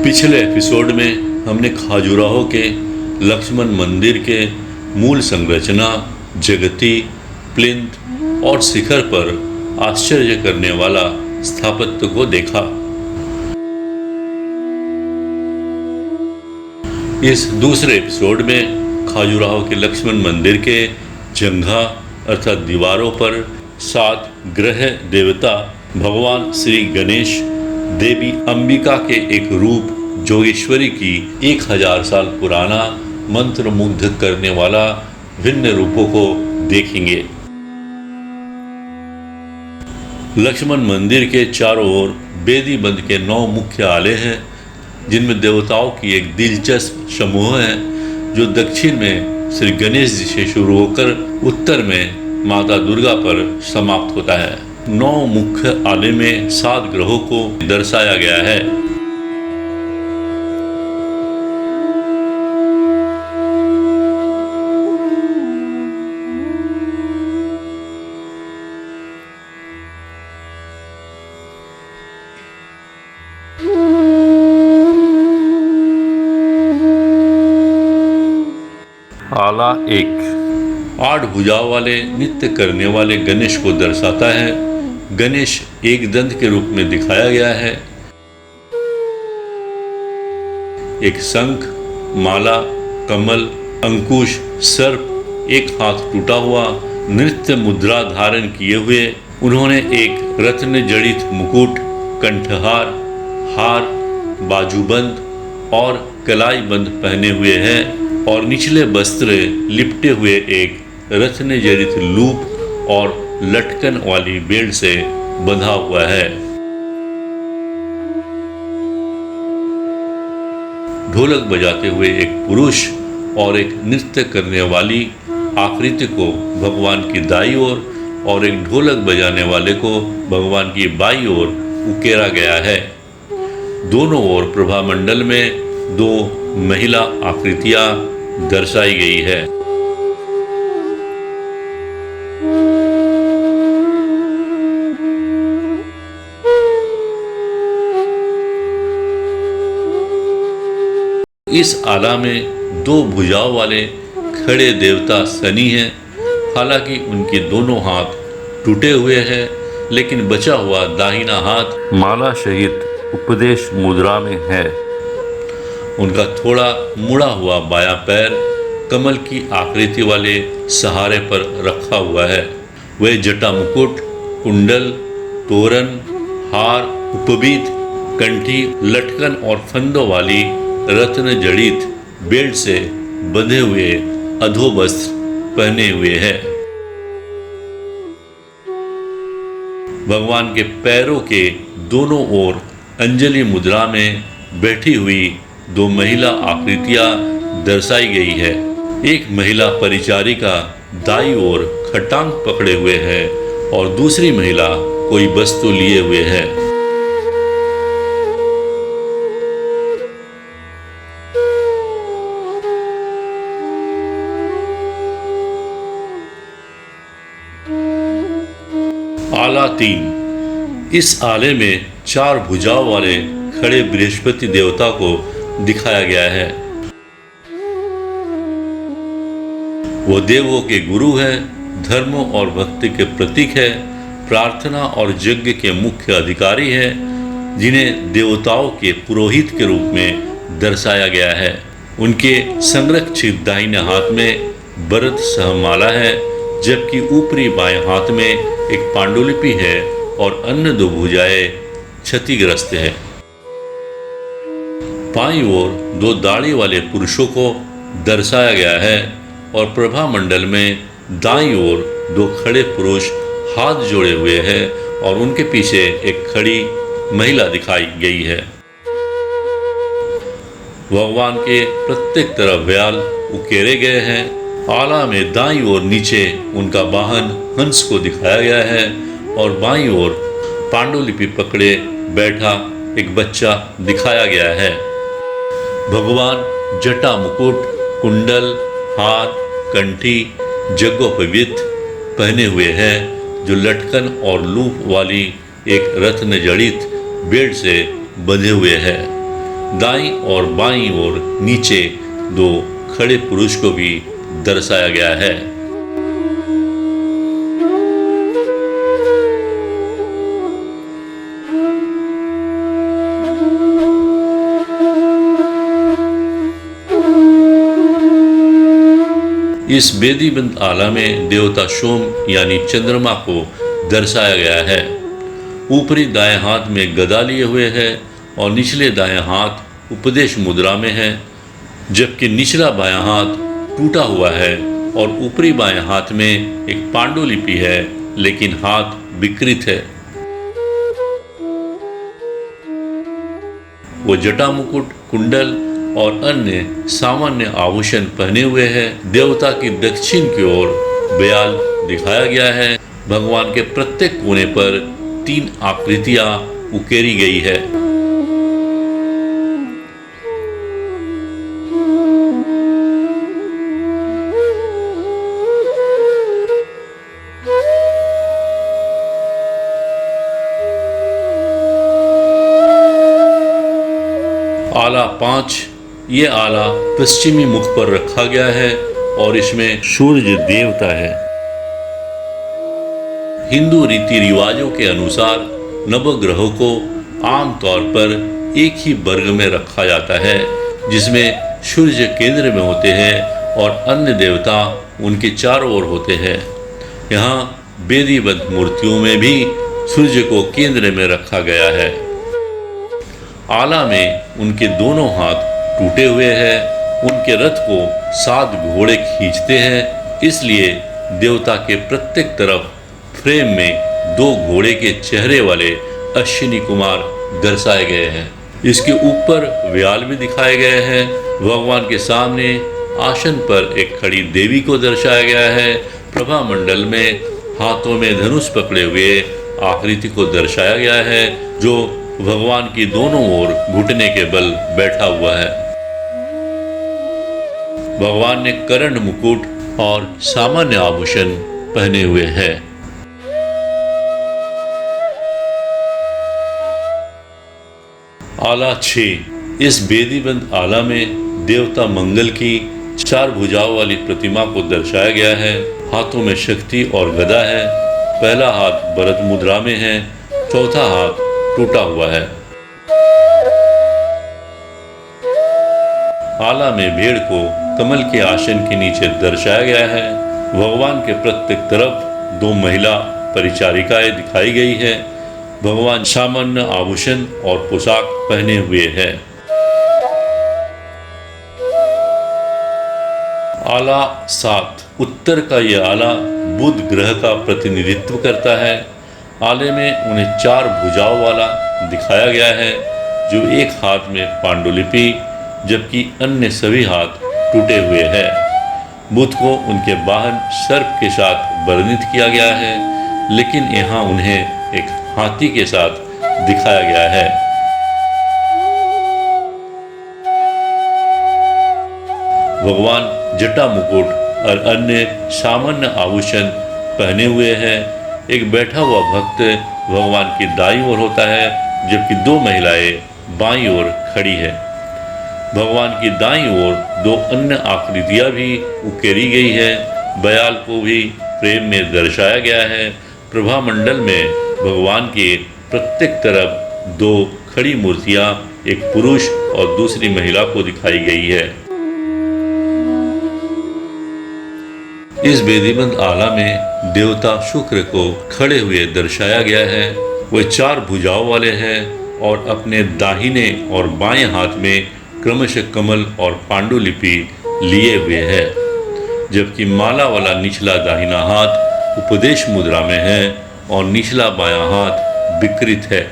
पिछले एपिसोड में हमने खाजुराहो के लक्ष्मण मंदिर के मूल संरचना, जगती, प्लिंथ और शिखर पर आश्चर्य करने वाला स्थापत्य को देखा। इस दूसरे एपिसोड में खाजुराहो के लक्ष्मण मंदिर के जंघा अर्थात दीवारों पर 7 ग्रह देवता भगवान श्री गणेश, देवी अंबिका के एक रूप जोगेश्वरी की 1000 साल पुराना मंत्र मुग्ध करने वाला भिन्न रूपों को देखेंगे। लक्ष्मण मंदिर के चारों ओर बेदी बंद के 9 मुख्य आले हैं, जिनमें देवताओं की एक दिलचस्प समूह है जो दक्षिण में श्री गणेश जी से शुरू होकर उत्तर में माता दुर्गा पर समाप्त होता है। 9 मुख्य आले में 7 ग्रहों को दर्शाया गया है। आला 1 8 भुजाओं वाले नृत्य करने वाले गणेश को दर्शाता है। गणेश एक दंत के रूप में दिखाया गया है। एक शंख, माला, कमल, अंकुश, सर्प, एक हाथ टूटा हुआ नृत्य मुद्रा धारण किए हुए उन्होंने एक रत्न जड़ित मुकुट, कंठहार, हार, बाजूबंद और कलाई बंद पहने हुए हैं और निचले वस्त्र लिपटे हुए एक रत्न जड़ित लूप और लटकन वाली बेल्ट से बंधा हुआ है। ढोलक बजाते हुए एक पुरुष और एक नृत्य करने वाली आकृति को भगवान की दाईं ओर और एक ढोलक बजाने वाले को भगवान की बाईं ओर उकेरा गया है। दोनों ओर प्रभामंडल में 2 महिला आकृतियां दर्शाई गई है। इस आला में 2 भुजाओं वाले खड़े देवता शनि हैं। हालांकि उनके दोनों हाथ टूटे हुए हैं, लेकिन बचा हुआ दाहिना हाथ माला सहित उपदेश मुद्रा में है। उनका थोड़ा मुड़ा हुआ बायां पैर कमल की आकृति वाले सहारे पर रखा हुआ है। वह जटा मुकुट, कुंडल, तोरण, हार, उपबीत, कंठी, लटकन और फंदों वाली रत्न जड़ित बेल्ट से बंधे हुए अधोवस्त्र पहने हुए है। भगवान के पैरों के दोनों ओर अंजलि मुद्रा में बैठी हुई 2 महिला आकृतियां दर्शाई गई है। एक महिला परिचारिका दाईं ओर खटांग पकड़े हुए है और दूसरी महिला कोई वस्तु लिए हुए है। आला 3 इस आले में 4 भुजाओं वाले खड़े बृहस्पति देवता को दिखाया गया है। वो देवों के गुरु है, धर्म और भक्ति के प्रतीक है, प्रार्थना और यज्ञ के मुख्य अधिकारी है, जिन्हें देवताओं के पुरोहित के रूप में दर्शाया गया है। उनके संरक्षित दाहिने हाथ में भरत सहमाला है, जबकि ऊपरी बाएं हाथ में एक पांडुलिपि है और अन्य 2 भुजाएं क्षतिग्रस्त है। बाईं ओर 2 दाढ़ी वाले पुरुषों को दर्शाया गया है और प्रभामंडल में दाईं ओर 2 खड़े पुरुष हाथ जोड़े हुए हैं और उनके पीछे एक खड़ी महिला दिखाई गई है। भगवान के प्रत्येक तरफ व्याल उकेरे गए हैं। आला में दाईं ओर नीचे उनका वाहन हंस को दिखाया गया है और बाईं ओर पांडुलिपि पकड़े बैठा एक बच्चा दिखाया गया है। भगवान जटा मुकुट, कुंडल, हार, कंठी, जग्गोपवीत पहने हुए हैं, जो लटकन और लूप वाली एक रत्न जड़ित बेल्ट से बंधे हुए हैं। दाईं और बाईं ओर नीचे दो खड़े पुरुष को भी दर्शाया गया है। इस बेदीबंद आला में देवता सोम यानी चंद्रमा को दर्शाया गया है। ऊपरी दाएं हाथ में गदा लिए हुए है और निचले दाएं हाथ उपदेश मुद्रा में है, जबकि निचला बायां हाथ टूटा हुआ है और ऊपरी बाएं हाथ में एक पांडुलिपि है, लेकिन हाथ विकृत है। वो जटा मुकुट, कुंडल और अन्य सामान्य आभूषण पहने हुए हैं। देवता की दक्षिण की ओर ब्याल दिखाया गया है। भगवान के प्रत्येक कोने पर 3 आकृतियां उकेरी गई है। आला 5, ये आला पश्चिमी मुख पर रखा गया है और इसमें सूर्य देवता है। हिंदू रीति रिवाजों के अनुसार नवग्रहों को आमतौर पर एक ही वर्ग में रखा जाता है, जिसमें सूर्य केंद्र में होते हैं और अन्य देवता उनके चारों ओर होते हैं। यहाँ वेदीबद्ध मूर्तियों में भी सूर्य को केंद्र में रखा गया है। आला में उनके दोनों हाथ टूटे हुए हैं। उनके रथ को 7 घोड़े खींचते हैं, इसलिए देवता के प्रत्येक तरफ फ्रेम में 2 घोड़े के चेहरे वाले अश्विनी कुमार दर्शाए गए हैं। इसके ऊपर व्याल भी दिखाए गए हैं। भगवान के सामने आसन पर एक खड़ी देवी को दर्शाया गया है। प्रभा मंडल में हाथों में धनुष पकड़े हुए आकृति को दर्शाया गया है, जो भगवान की दोनों ओर घुटने के बल बैठा हुआ है। भगवान ने कर्ण मुकुट और सामान्य आभूषण पहने हुए हैं। आला 6, इस बेदीबंद आला में देवता मंगल की 4 भुजाओं वाली प्रतिमा को दर्शाया गया है। हाथों में शक्ति और गदा है। पहला हाथ भरत मुद्रा में है, चौथा हाथ टूटा हुआ है। आला में भेड़ को कमल के आसन के नीचे दर्शाया गया है। भगवान के प्रत्येक तरफ 2 महिला परिचारिकाएं दिखाई गई है। भगवान सामान्य आभूषण और पोशाक पहने हुए हैं। आला 7, उत्तर का यह आला बुध ग्रह का प्रतिनिधित्व करता है। आले में उन्हें 4 भुजाओं वाला दिखाया गया है, जो एक हाथ में पांडुलिपि जबकि अन्य सभी हाथ टूटे हुए हैं। बुध को उनके वाहन सर्प के साथ वर्णित किया गया है, लेकिन यहाँ उन्हें एक हाथी के साथ दिखाया गया है। भगवान जटा मुकुट और अन्य सामान्य आभूषण पहने हुए हैं। एक बैठा हुआ भक्त भगवान की दाईं ओर होता है, जबकि 2 महिलाएं बाईं ओर खड़ी है। भगवान की दाईं ओर 2 अन्य आकृतियां भी उकेरी गई है। बयाल को भी प्रेम में दर्शाया गया है। प्रभा मंडल में भगवान के प्रत्येक तरफ 2 खड़ी मूर्तियां, एक पुरुष और दूसरी महिला को दिखाई गई है। इस बेदीबंद आला में देवता शुक्र को खड़े हुए दर्शाया गया है। वे 4 भुजाओं वाले हैं और अपने दाहिने और बाएं हाथ में क्रमशः कमल और पांडुलिपि लिए हुए है, जबकि माला वाला निचला दाहिना हाथ उपदेश मुद्रा में है और निचला बायां हाथ विकृत है।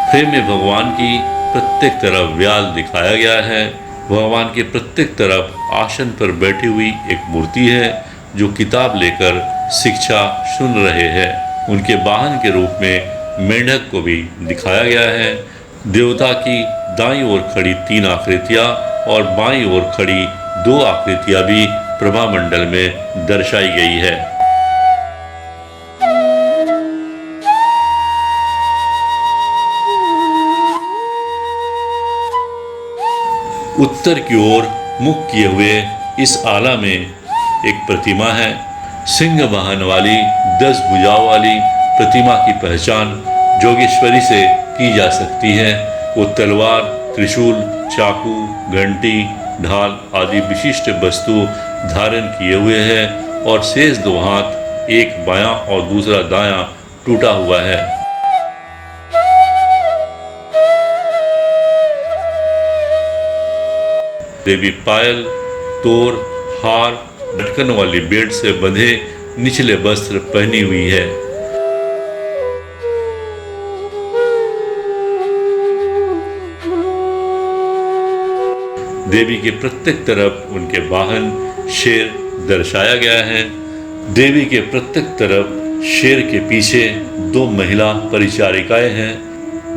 फ्रेम में भगवान की प्रत्येक तरफ व्याल दिखाया गया है। भगवान के प्रत्येक तरफ आसन पर बैठी हुई एक मूर्ति है, जो किताब लेकर शिक्षा सुन रहे हैं। उनके वाहन के रूप में मेंढक को भी दिखाया गया है। देवता की दाईं ओर खड़ी 3 आकृतियां और बाईं ओर खड़ी 2 आकृतियां भी प्रभा मंडल में दर्शाई गई है। उत्तर की ओर मुख किए हुए इस आला में एक प्रतिमा है। सिंह वाहन वाली 10 भुजाओं वाली प्रतिमा की पहचान जोगेश्वरी से की जा सकती है। वो तलवार, त्रिशूल, चाकू, घंटी, ढाल आदि विशिष्ट वस्तु धारण किए हुए है और शेष 2 हाथ, एक बायां और दूसरा दायां टूटा हुआ है। देवी पायल, तोर, हार, लटकन वाली बेल्ट से बंधे निचले वस्त्र पहनी हुई है। देवी के प्रत्येक तरफ उनके वाहन शेर दर्शाया गया है। देवी के प्रत्येक तरफ शेर के पीछे 2 महिला परिचारिकाएं हैं।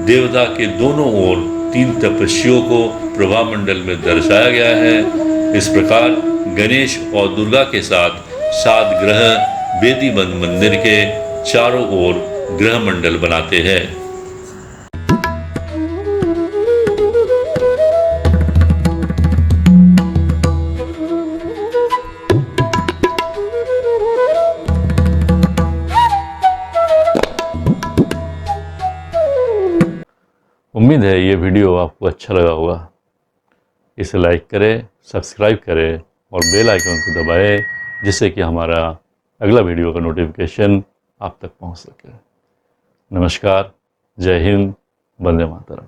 देवता के दोनों ओर 3 तपस्वियों को प्रभामंडल में दर्शाया गया है। इस प्रकार गणेश और दुर्गा के साथ 7 ग्रह वेदीबंद मंदिर के चारों ओर ग्रह मंडल बनाते हैं। उम्मीद है ये वीडियो आपको अच्छा लगा होगा। इसे लाइक करें, सब्सक्राइब करें और बेल आइकन को दबाएं, जिससे कि हमारा अगला वीडियो का नोटिफिकेशन आप तक पहुंच सके। नमस्कार, जय हिंद, वंदे मातरम।